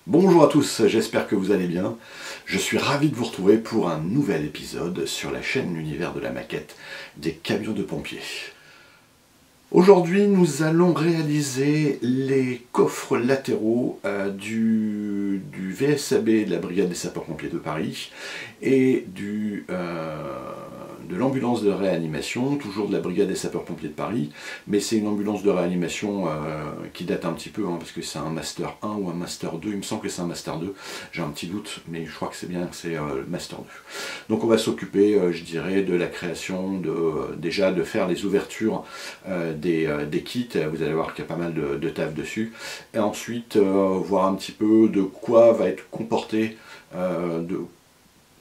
Bonjour à tous, j'espère que vous allez bien. Je suis ravi de vous retrouver pour un nouvel épisode sur la chaîne L'Univers de la maquette des camions de pompiers. Aujourd'hui, nous allons réaliser les coffres latéraux du VSAB de la Brigade des sapeurs-pompiers de Paris et de l'ambulance de réanimation, toujours de la Brigade des sapeurs-pompiers de Paris, mais c'est une ambulance de réanimation qui date un petit peu, parce que c'est un Master 1 ou un Master 2, il me semble que c'est un Master 2, j'ai un petit doute, mais je crois que c'est bien, c'est le Master 2. Donc on va s'occuper, je dirais, de la création, déjà de faire les ouvertures des kits, vous allez voir qu'il y a pas mal de taf dessus, et ensuite voir un petit peu de quoi va être comporté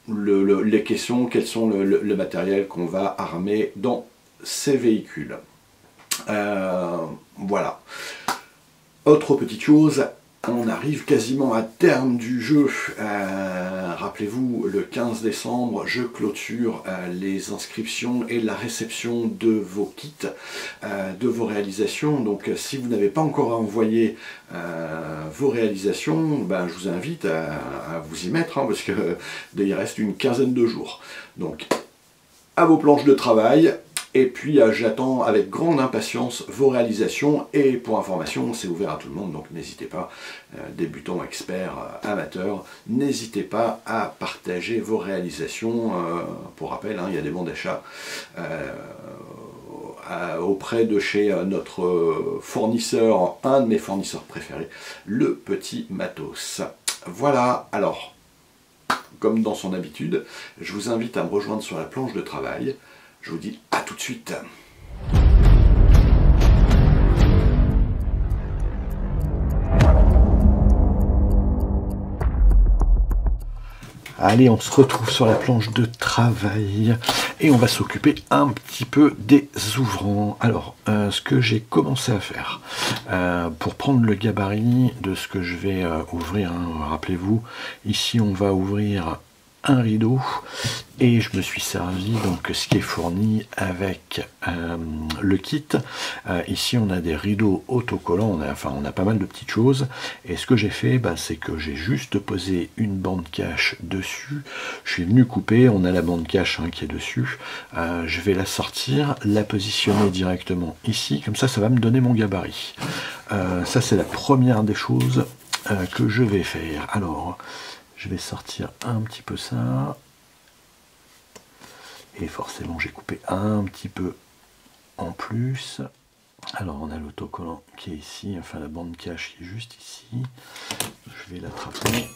les caissons, quels sont le matériel qu'on va armer dans ces véhicules. Voilà. Autre petite chose, on arrive quasiment à terme du jeu. Rappelez-vous, le 15 décembre, je clôture les inscriptions et la réception de vos kits, de vos réalisations. Donc si vous n'avez pas encore envoyé vos réalisations, ben, je vous invite à vous y mettre, parce que il reste une quinzaine de jours. Donc à vos planches de travail. Et puis j'attends avec grande impatience vos réalisations, et pour information c'est ouvert à tout le monde, donc n'hésitez pas, débutants, experts, amateurs, n'hésitez pas à partager vos réalisations. Pour rappel, il y a des bons d'achat auprès de chez notre fournisseur, un de mes fournisseurs préférés, le Petit Matos. Voilà, alors, comme dans son habitude, je vous invite à me rejoindre sur la planche de travail. Je vous dis à tout de suite. Allez, on se retrouve sur la planche de travail et on va s'occuper un petit peu des ouvrants. Alors, ce que j'ai commencé à faire, pour prendre le gabarit de ce que je vais ouvrir, rappelez-vous, ici on va ouvrir un rideau, et je me suis servi donc ce qui est fourni avec le kit. Ici on a des rideaux autocollants, on a pas mal de petites choses, et ce que j'ai fait, c'est que j'ai juste posé une bande cache dessus. Je suis venu couper, on a la bande cache qui est dessus. Je vais la sortir, la positionner directement ici, comme ça va me donner mon gabarit. Ça c'est la première des choses que je vais faire. Alors je vais sortir un petit peu ça. Et forcément, j'ai coupé un petit peu en plus. Alors, on a l'autocollant qui est ici, enfin la bande cache qui est juste ici. Je vais l'attraper.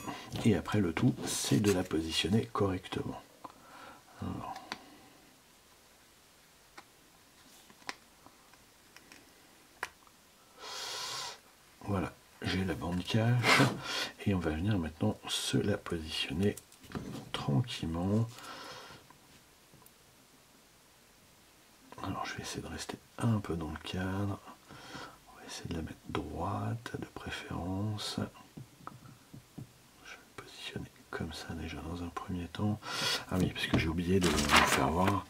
Et après, le tout, c'est de la positionner correctement. Alors. Voilà. J'ai la bande cache et on va venir maintenant se la positionner tranquillement. Alors je vais essayer de rester un peu dans le cadre. On va essayer de la mettre droite de préférence. Je vais me positionner comme ça déjà dans un premier temps. Ah oui, parce que j'ai oublié de vous faire voir.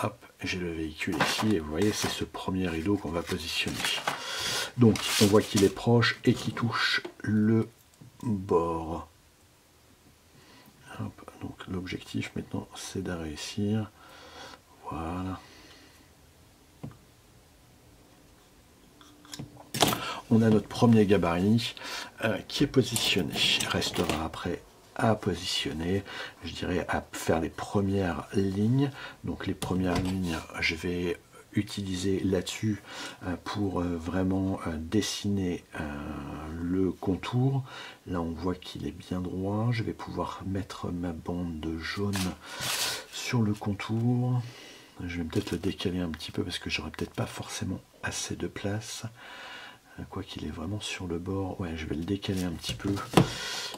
Hop, j'ai le véhicule ici et vous voyez, c'est ce premier rideau qu'on va positionner. Donc on voit qu'il est proche et qu'il touche le bord. Hop, donc l'objectif maintenant c'est de réussir. Voilà. On a notre premier gabarit qui est positionné. Il restera après à positionner, je dirais à faire les premières lignes. Donc les premières lignes, je vais utiliser là-dessus pour vraiment dessiner le contour. Là on voit qu'il est bien droit. Je vais pouvoir mettre ma bande de jaune sur le contour. Je vais peut-être le décaler un petit peu parce que j'aurai peut-être pas forcément assez de place. Quoi qu'il est vraiment sur le bord, ouais, je vais le décaler un petit peu.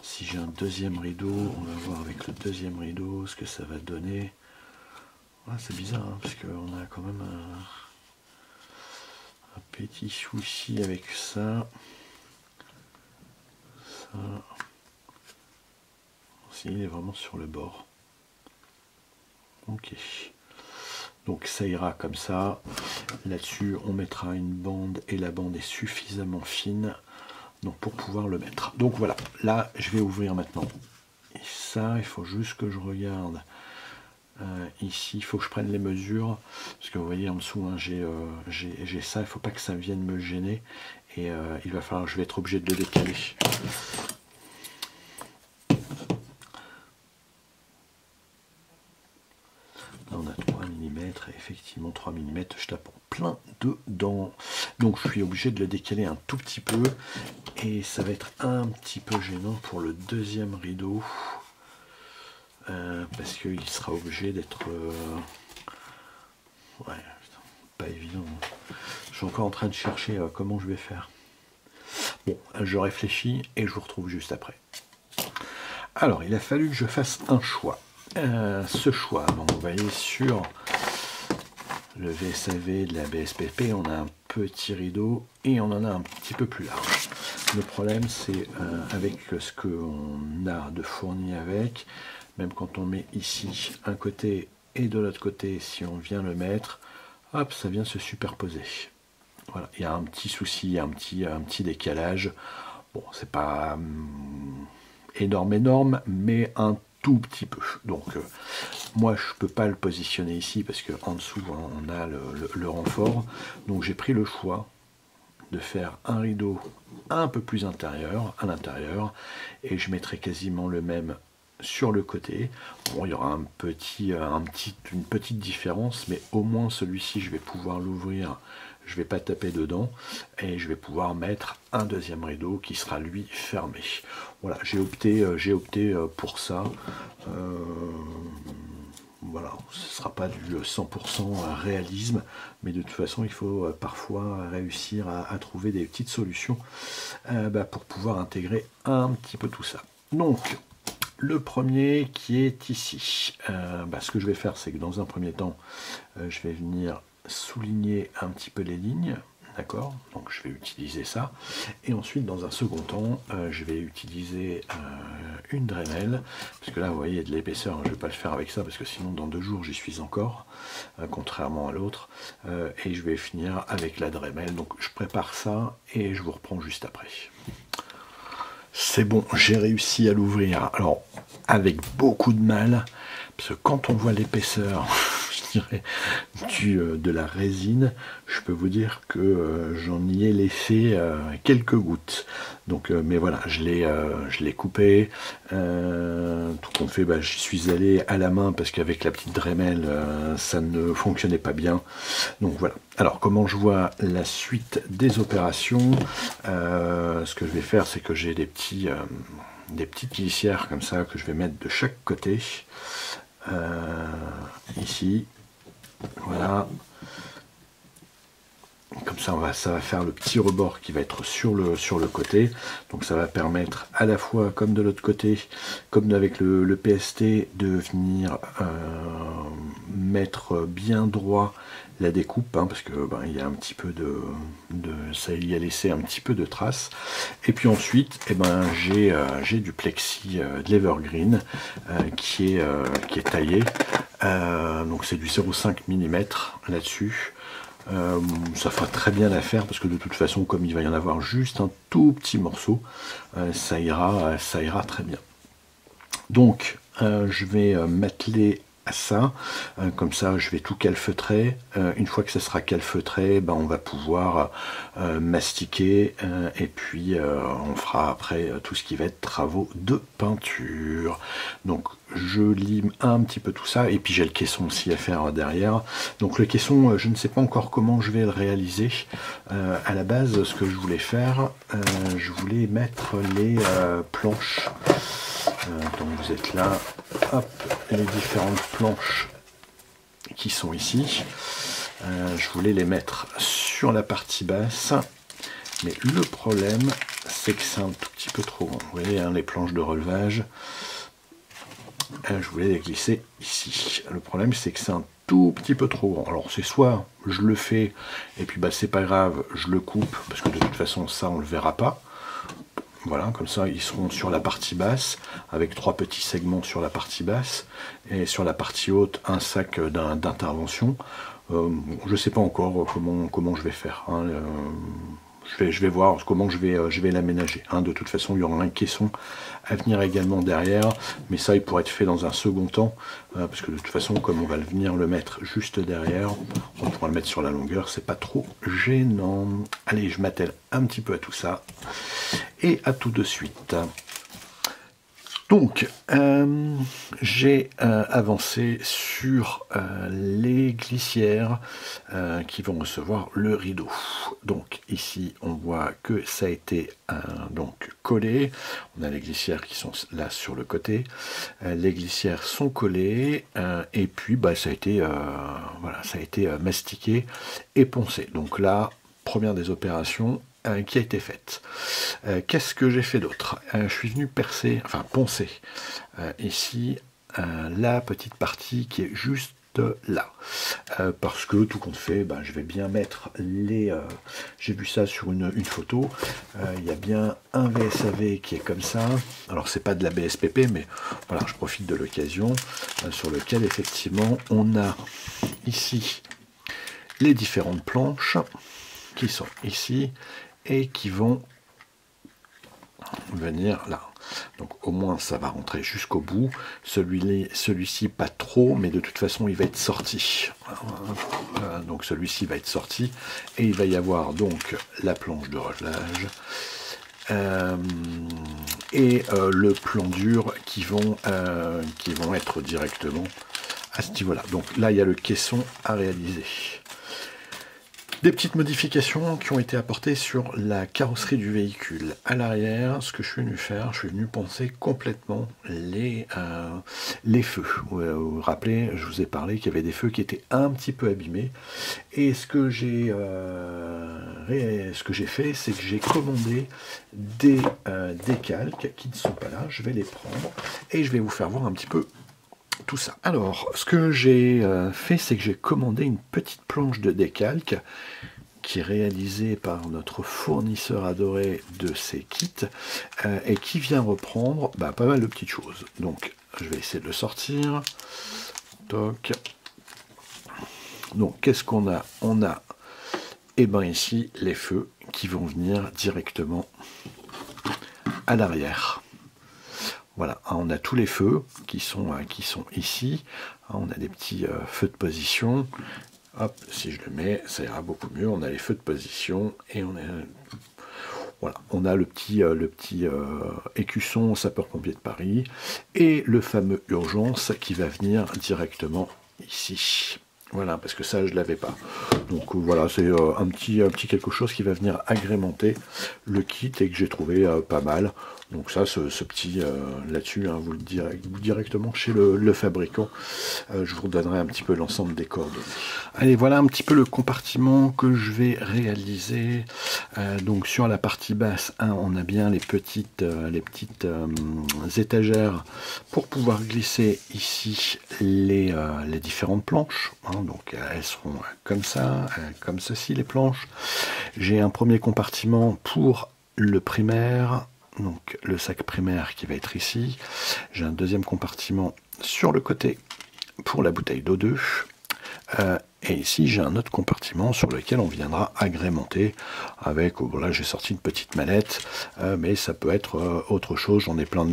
Si j'ai un deuxième rideau, on va voir avec le deuxième rideau ce que ça va donner. Ouais, c'est bizarre, parce qu'on a quand même un petit souci avec ça. Ça. Il est vraiment sur le bord. Ok. Donc ça ira comme ça. Là-dessus, on mettra une bande et la bande est suffisamment fine donc pour pouvoir le mettre. Donc voilà, là je vais ouvrir maintenant. Et ça, il faut juste que je regarde. Ici, il faut que je prenne les mesures, parce que vous voyez en dessous, hein, j'ai ça, il ne faut pas que ça vienne me gêner, et il va falloir, je vais être obligé de le décaler. Là, on a 3 mm, et effectivement 3 mm, je tape en plein dedans, donc je suis obligé de le décaler un tout petit peu, et ça va être un petit peu gênant pour le deuxième rideau. Parce qu'il sera obligé d'être... Ouais, putain, pas évident. Je suis encore en train de chercher comment je vais faire. Bon, je réfléchis et je vous retrouve juste après. Alors, il a fallu que je fasse un choix. Ce choix, donc vous voyez sur le VSAV de la BSPP, on a un petit rideau et on en a un petit peu plus large. Le problème, c'est avec ce qu'on a de fourni avec, même quand on met ici un côté et de l'autre côté, si on vient le mettre, hop, ça vient se superposer. Voilà, il y a un petit souci, un petit décalage. Bon, c'est pas énorme, mais un tout petit peu. Donc, moi, je peux pas le positionner ici parce que en dessous, hein, on a le renfort. Donc, j'ai pris le choix de faire un rideau un peu plus intérieur, à l'intérieur, et je mettrai quasiment le même sur le côté. Bon, il y aura une petite différence, mais au moins celui-ci, je vais pouvoir l'ouvrir, je vais pas taper dedans, et je vais pouvoir mettre un deuxième rideau qui sera lui fermé. Voilà, j'ai opté pour ça. Voilà, ce ne sera pas du 100% réalisme, mais de toute façon, il faut parfois réussir à trouver des petites solutions pour pouvoir intégrer un petit peu tout ça. Donc, le premier qui est ici. Ce que je vais faire, c'est que dans un premier temps, je vais venir souligner un petit peu les lignes. D'accord, donc je vais utiliser ça. Et ensuite, dans un second temps, je vais utiliser une Dremel. Parce que là, vous voyez, il y a de l'épaisseur. Je ne vais pas le faire avec ça, parce que sinon, dans 2 jours, j'y suis encore. Contrairement à l'autre. Et je vais finir avec la Dremel. Donc, je prépare ça et je vous reprends juste après. C'est bon, j'ai réussi à l'ouvrir. Alors, avec beaucoup de mal. Parce que quand on voit l'épaisseur... je dirais, de la résine, je peux vous dire que j'en y ai laissé quelques gouttes. Donc, mais voilà, je l'ai coupé. Tout compte fait, j'y suis allé à la main parce qu'avec la petite Dremel, ça ne fonctionnait pas bien. Donc voilà. Alors, comment je vois la suite des opérations? Ce que je vais faire, c'est que j'ai des petites glissières comme ça que je vais mettre de chaque côté. Ici, voilà, comme ça ça va faire le petit rebord qui va être sur le côté, donc ça va permettre à la fois comme de l'autre côté comme avec le PST de venir mettre bien droit la découpe, hein, parce que il y a un petit peu ça y a laissé un petit peu de traces. Et puis ensuite, j'ai du plexi de l'Evergreen qui est taillé. Donc c'est du 0,5 mm là-dessus. Ça fera très bien l'affaire parce que de toute façon, comme il va y en avoir juste un tout petit morceau, ça ira très bien. Donc, je vais m'atteler à ça, comme ça je vais tout calfeutrer. Une fois que ça sera calfeutré, on va pouvoir mastiquer et puis on fera après tout ce qui va être travaux de peinture. Donc je lime un petit peu tout ça et puis j'ai le caisson aussi à faire derrière. Donc le caisson, je ne sais pas encore comment je vais le réaliser. À la base, ce que je voulais faire, je voulais mettre les planches. Donc vous êtes là, hop, les différentes planches qui sont ici. Je voulais les mettre sur la partie basse, mais le problème c'est que c'est un tout petit peu trop grand. Vous voyez, hein, les planches de relevage, je voulais les glisser ici. Le problème c'est que c'est un tout petit peu trop grand. Alors c'est soit je le fais et puis c'est pas grave, je le coupe parce que de toute façon ça on le verra pas. Voilà, comme ça ils seront sur la partie basse avec 3 petits segments sur la partie basse et sur la partie haute un sac d'intervention. Je ne sais pas encore comment je vais faire, hein. je vais voir comment je vais l'aménager. Hein. De toute façon, il y aura un caisson à venir également derrière, mais ça, il pourrait être fait dans un second temps, parce que de toute façon, comme on va venir le mettre juste derrière, on pourra le mettre sur la longueur, c'est pas trop gênant. Allez, je m'attelle un petit peu à tout ça, et à tout de suite. Donc, j'ai avancé sur les glissières qui vont recevoir le rideau. Donc ici, on voit que ça a été donc collé. On a les glissières qui sont là sur le côté. Les glissières sont collées et puis bah, ça a été, voilà, ça a été mastiqué et poncé. Donc là, première des opérations qui a été faite. Qu'est-ce que j'ai fait d'autre? Je suis venu poncer ici la petite partie qui est juste là, parce que tout compte fait, ben, je vais bien mettre les j'ai vu ça sur une photo, il y a bien un VSAV qui est comme ça, alors c'est pas de la BSPP, mais voilà, je profite de l'occasion, sur lequel effectivement on a ici les différentes planches qui sont ici et qui vont venir là. Donc au moins ça va rentrer jusqu'au bout. Celui-ci pas trop, mais de toute façon il va être sorti. Donc celui-ci va être sorti et il va y avoir donc la planche de relage et le plan dur qui vont être directement à ce niveau-là. Donc là il y a le caisson à réaliser. Des petites modifications qui ont été apportées sur la carrosserie du véhicule. À l'arrière, ce que je suis venu faire, je suis venu poncer complètement les feux. Vous vous rappelez, je vous ai parlé qu'il y avait des feux qui étaient un petit peu abîmés. Et ce que j'ai fait, c'est que j'ai commandé des décalques qui ne sont pas là. Je vais les prendre et je vais vous faire voir un petit peu tout ça. Alors, ce que j'ai fait, c'est que j'ai commandé une petite planche de décalque qui est réalisée par notre fournisseur adoré de ces kits et qui vient reprendre pas mal de petites choses. Donc, je vais essayer de le sortir. Toc. Donc, qu'est-ce qu'on a? On a, ici, les feux qui vont venir directement à l'arrière. Voilà, on a tous les feux qui sont ici. On a des petits feux de position. Hop, si je le mets, ça ira beaucoup mieux. On a les feux de position et on a le petit écusson sapeur-pompier de Paris et le fameux urgence qui va venir directement ici. Voilà, parce que ça, je ne l'avais pas. Donc voilà, c'est un petit quelque chose qui va venir agrémenter le kit et que j'ai trouvé pas mal. Donc ça, ce petit là-dessus, vous le direz directement chez le fabricant. Je vous redonnerai un petit peu l'ensemble des coordonnées. Allez, voilà un petit peu le compartiment que je vais réaliser. Donc sur la partie basse, on a bien les petites étagères pour pouvoir glisser ici les différentes planches. Donc elles seront comme ça, comme ceci les planches. J'ai un premier compartiment pour le primaire. Donc le sac primaire qui va être ici. J'ai un deuxième compartiment sur le côté pour la bouteille d'eau 2. Et ici j'ai un autre compartiment sur lequel on viendra agrémenter avec, voilà, j'ai sorti une petite manette, mais ça peut être autre chose, j'en ai plein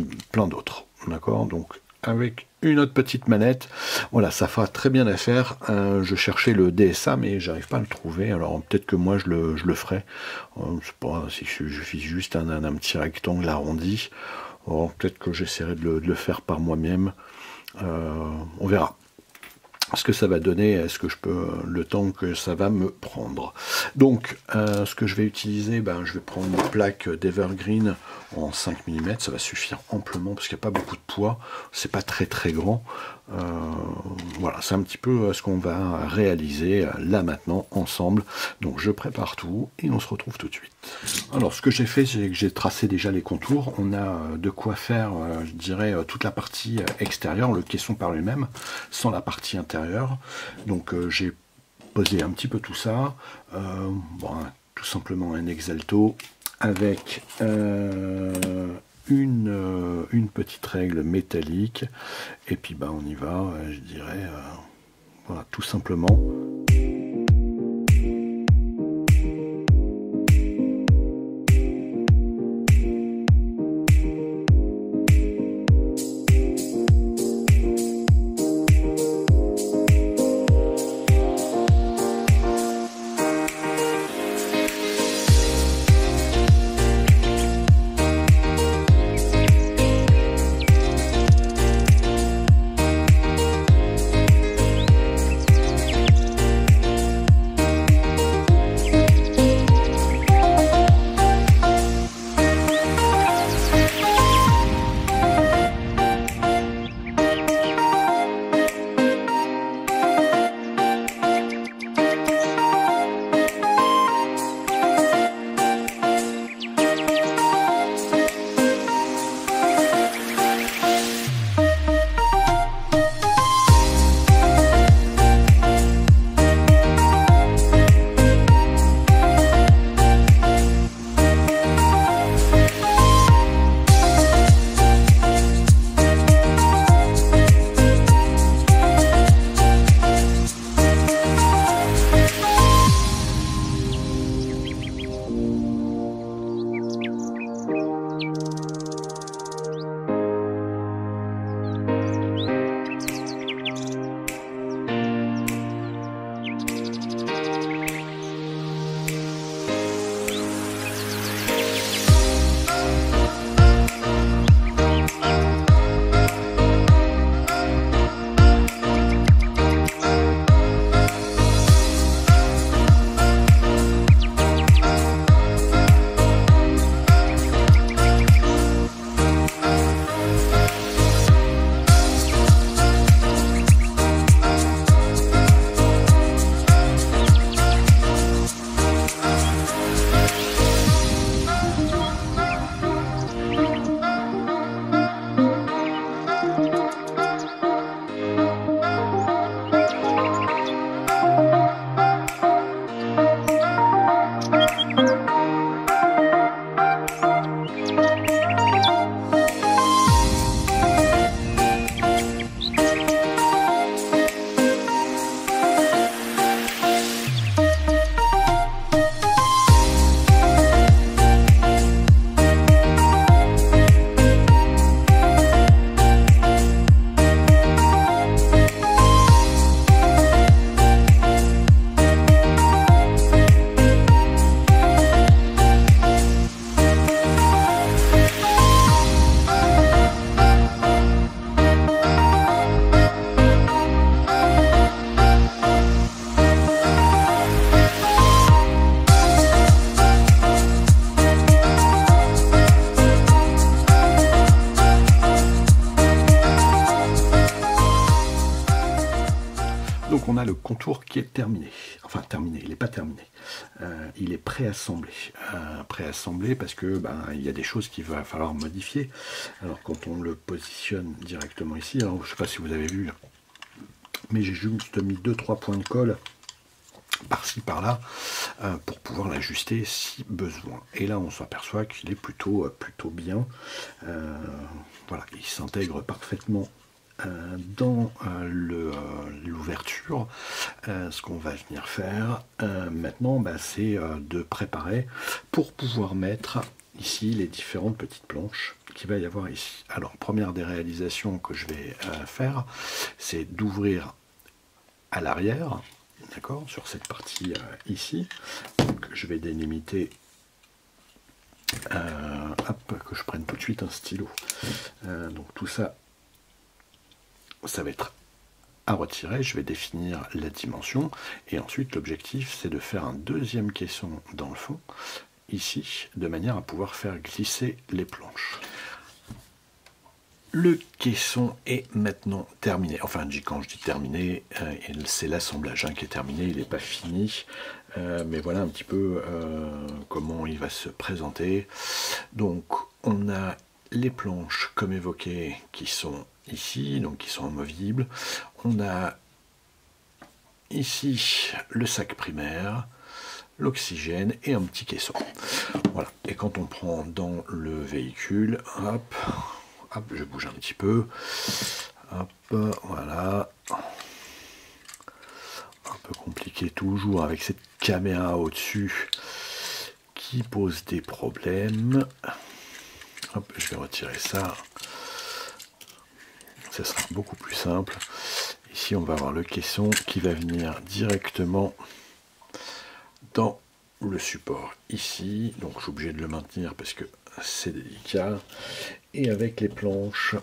d'autres. D'accord, donc avec une autre petite manette, voilà, ça fera très bien l'affaire. Je cherchais le DSA, mais j'arrive pas à le trouver. Alors peut-être que moi je le ferai. Je sais pas si je fais juste un petit rectangle arrondi. Peut-être que j'essaierai de le faire par moi-même. On verra ce que ça va donner, est-ce que je peux, le temps que ça va me prendre. Donc, ce que je vais utiliser, je vais prendre une plaque d'Evergreen en 5 mm, ça va suffire amplement, parce qu'il n'y a pas beaucoup de poids, c'est pas très grand. Voilà, c'est un petit peu ce qu'on va réaliser là maintenant, ensemble. Donc, je prépare tout, et on se retrouve tout de suite. Alors, ce que j'ai fait, c'est que j'ai tracé déjà les contours. On a de quoi faire, je dirais, toute la partie extérieure, le caisson par lui-même, sans la partie intérieure. Donc, j'ai posé un petit peu tout ça. Tout simplement un Exalto avec une petite règle métallique. Et puis, on y va, je dirais, voilà, tout simplement. donc on a le contour qui est terminé. Enfin terminé, il n'est pas terminé. Il est préassemblé. Préassemblé parce que il y a des choses qu'il va falloir modifier. Alors quand on le positionne directement ici, alors, je ne sais pas si vous avez vu, mais j'ai juste mis 2-3 points de colle par-ci par-là pour pouvoir l'ajuster si besoin. Et là on s'aperçoit qu'il est plutôt bien. Voilà, il s'intègre parfaitement dans l'ouverture. Ce qu'on va venir faire maintenant, c'est de préparer pour pouvoir mettre ici les différentes petites planches qu'il va y avoir ici. Alors première des réalisations que je vais faire, c'est d'ouvrir à l'arrière, d'accord, sur cette partie ici. Donc je vais délimiter, que je prenne tout de suite un stylo. Donc tout ça, ça va être à retirer. Je vais définir la dimension et ensuite l'objectif c'est de faire un deuxième caisson dans le fond ici, de manière à pouvoir faire glisser les planches. Le caisson est maintenant terminé. Enfin, quand je dis terminé, c'est l'assemblage qui est terminé, il n'est pas fini. Mais voilà un petit peu comment il va se présenter. Donc, on a les planches, comme évoqué, qui sont ici, donc qui sont amovibles. On a ici le sac primaire, l'oxygène et un petit caisson. Voilà. Et quand on prend dans le véhicule, hop, je bouge un petit peu, hop, voilà, un peu compliqué toujours avec cette caméra au-dessus qui pose des problèmes. Hop, je vais retirer ça, ça sera beaucoup plus simple. Ici on va avoir le caisson qui va venir directement dans le support ici, donc je suis obligé de le maintenir parce que c'est délicat, et avec les planches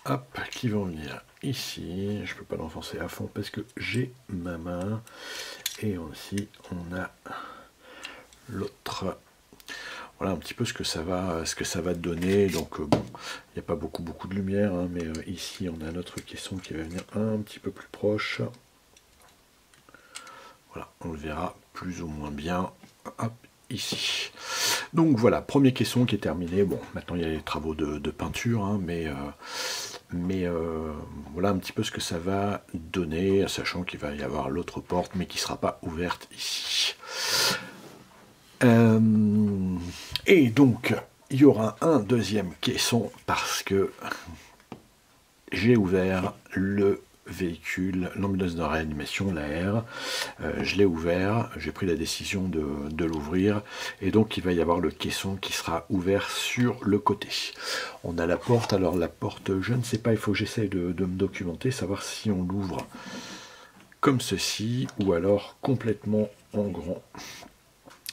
hop, qui vont venir ici. Je peux pas l'enfoncer à fond parce que j'ai ma main, et aussi on a l'autre. Voilà un petit peu ce que ça va donner. Donc bon, il n'y a pas beaucoup de lumière, mais ici on a notre caisson qui va venir un petit peu plus proche. Voilà, on le verra plus ou moins bien, hop, ici. Donc voilà, premier caisson qui est terminé. Bon, maintenant il y a les travaux de peinture, mais voilà un petit peu ce que ça va donner, sachant qu'il va y avoir l'autre porte, mais qui ne sera pas ouverte ici. Et donc, il y aura un deuxième caisson, parce que j'ai ouvert le véhicule, l'ambulance de réanimation, l'AR, je l'ai ouvert, j'ai pris la décision de l'ouvrir, et donc il va y avoir le caisson qui sera ouvert sur le côté. On a la porte, alors la porte, je ne sais pas, il faut que j'essaie de me documenter, savoir si on l'ouvre comme ceci, ou alors complètement en grand.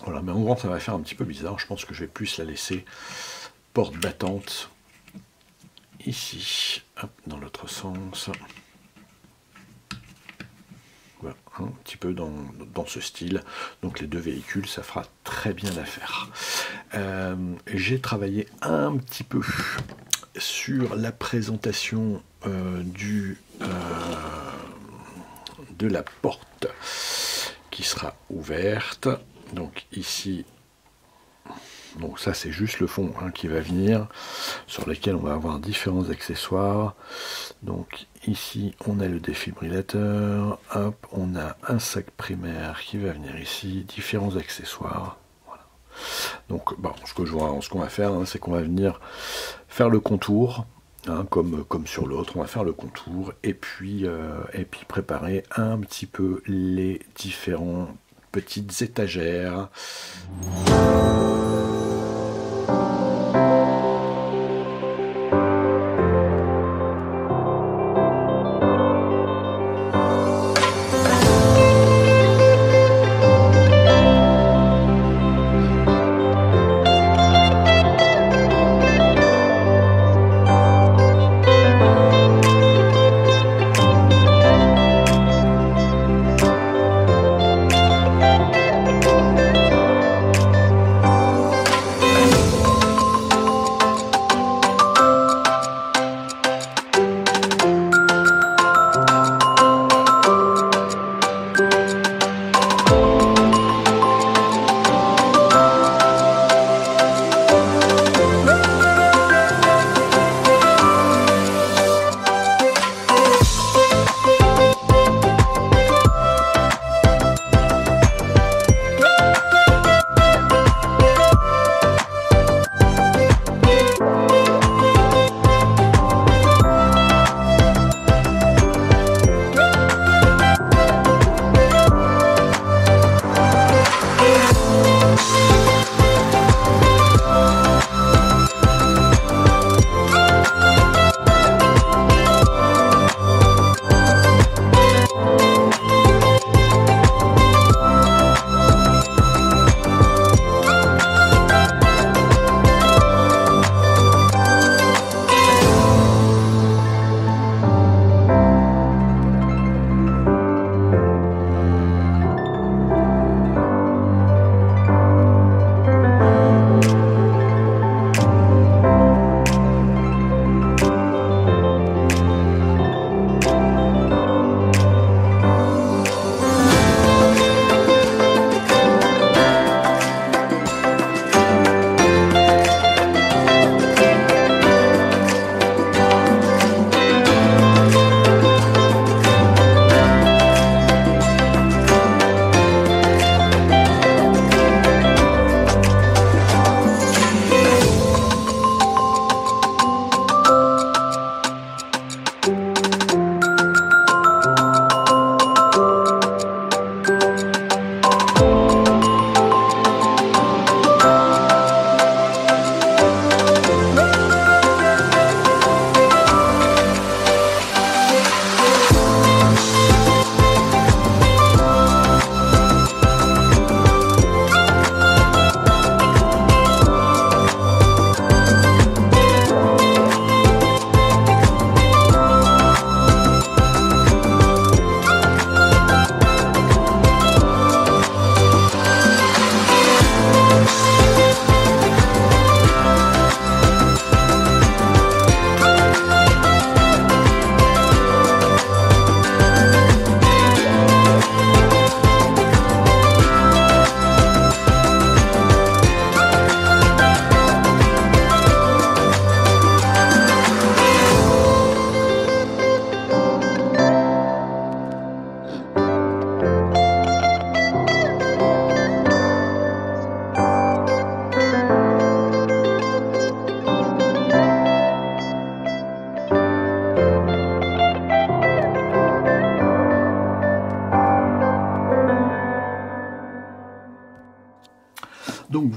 Voilà, mais en grand ça va faire un petit peu bizarre, je pense que je vais plus la laisser porte battante, ici, hop, dans l'autre sens. Voilà, un petit peu dans ce style. Donc les deux véhicules, ça fera très bien l'affaire. J'ai travaillé un petit peu sur la présentation de la porte qui sera ouverte. Donc ici, donc ça c'est juste le fond qui va venir, sur lequel on va avoir différents accessoires. Donc ici on a le défibrillateur, hop, on a un sac primaire qui va venir ici, différents accessoires. Voilà. Donc bon, ce qu'on va faire, c'est qu'on va venir faire le contour, comme sur l'autre, on va faire le contour et puis préparer un petit peu les différents petites étagères.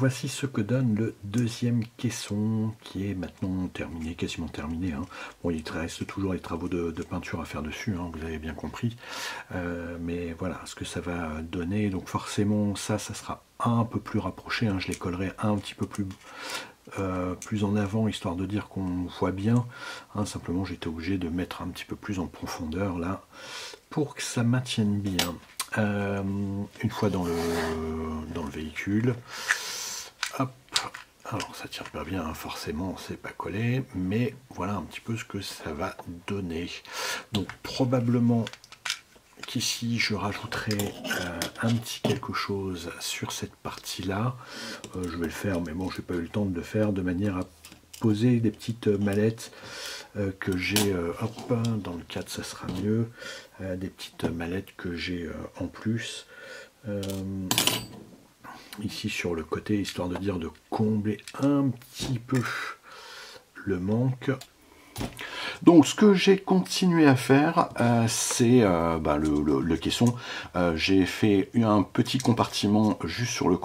voici ce que donne le deuxième caisson, qui est maintenant terminé, quasiment terminé. Hein. Bon, il reste toujours les travaux de peinture à faire dessus, hein, vous avez bien compris. Mais voilà ce que ça va donner. Donc forcément, ça sera un peu plus rapproché. Hein. Je les collerai un petit peu plus en avant, histoire de dire qu'on voit bien. Hein, simplement, j'étais obligé de mettre un petit peu plus en profondeur là, pour que ça maintienne bien. Une fois dans le véhicule, hop, alors ça tire pas bien, hein, forcément c'est pas collé, mais voilà un petit peu ce que ça va donner. Donc probablement qu'ici je rajouterai un petit quelque chose sur cette partie là. Je vais le faire, mais bon, j'ai pas eu le temps de le faire, de manière à poser des petites mallettes que j'ai, hop, dans le cadre ça sera mieux, des petites mallettes que j'ai en plus ici sur le côté, histoire de dire de combler un petit peu le manque. Donc ce que j'ai continué à faire, c'est le caisson. J'ai fait un petit compartiment juste sur le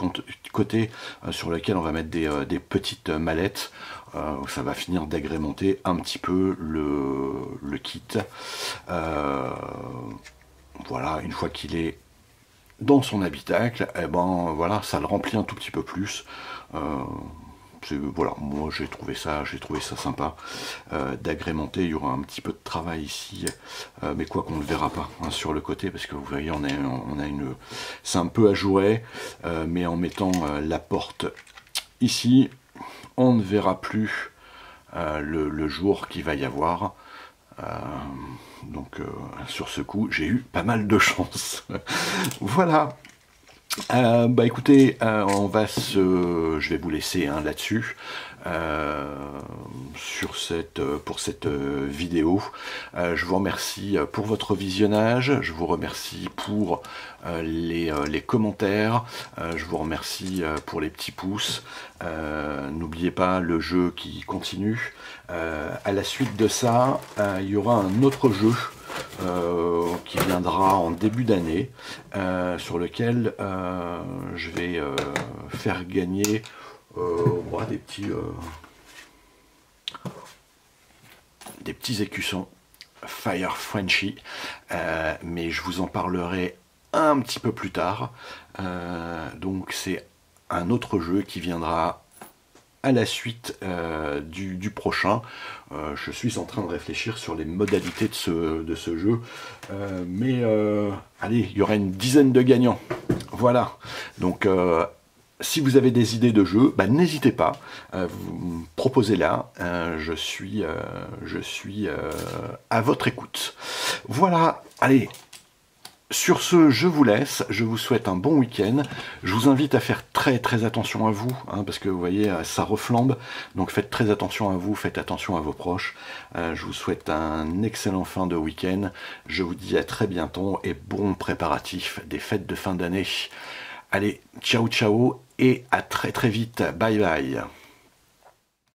côté sur lequel on va mettre des petites mallettes. Ça va finir d'agrémenter un petit peu le kit. Voilà, une fois qu'il est dans son habitacle, et ben voilà, ça le remplit un tout petit peu plus. Voilà, moi j'ai trouvé ça sympa d'agrémenter. Il y aura un petit peu de travail ici, mais quoi qu'on ne le verra pas hein, sur le côté, parce que vous voyez, on a c'est un peu ajouré, mais en mettant la porte ici, on ne verra plus le jour qu'il va y avoir. Donc sur ce coup, j'ai eu pas mal de chance. Voilà. Écoutez, je vais vous laisser hein, là-dessus pour cette vidéo. Je vous remercie pour votre visionnage, je vous remercie pour les commentaires, je vous remercie pour les petits pouces. N'oubliez pas le jeu qui continue. À la suite de ça, il y aura un autre jeu qui viendra en début d'année, sur lequel je vais faire gagner des petits écussons Fire Frenchy, mais je vous en parlerai un petit peu plus tard. Donc c'est un autre jeu qui viendra à la suite du prochain. Je suis en train de réfléchir sur les modalités de ce jeu, mais allez, il y aura une dizaine de gagnants. Voilà, donc si vous avez des idées de jeux, n'hésitez pas, proposez-la, je suis à votre écoute. Voilà, allez. Sur ce, je vous laisse, je vous souhaite un bon week-end. Je vous invite à faire très très attention à vous, hein, parce que vous voyez, ça reflambe. Donc faites très attention à vous, faites attention à vos proches. Je vous souhaite un excellent fin de week-end. Je vous dis à très bientôt et bon préparatif des fêtes de fin d'année. Allez, ciao ciao et à très très vite. Bye bye.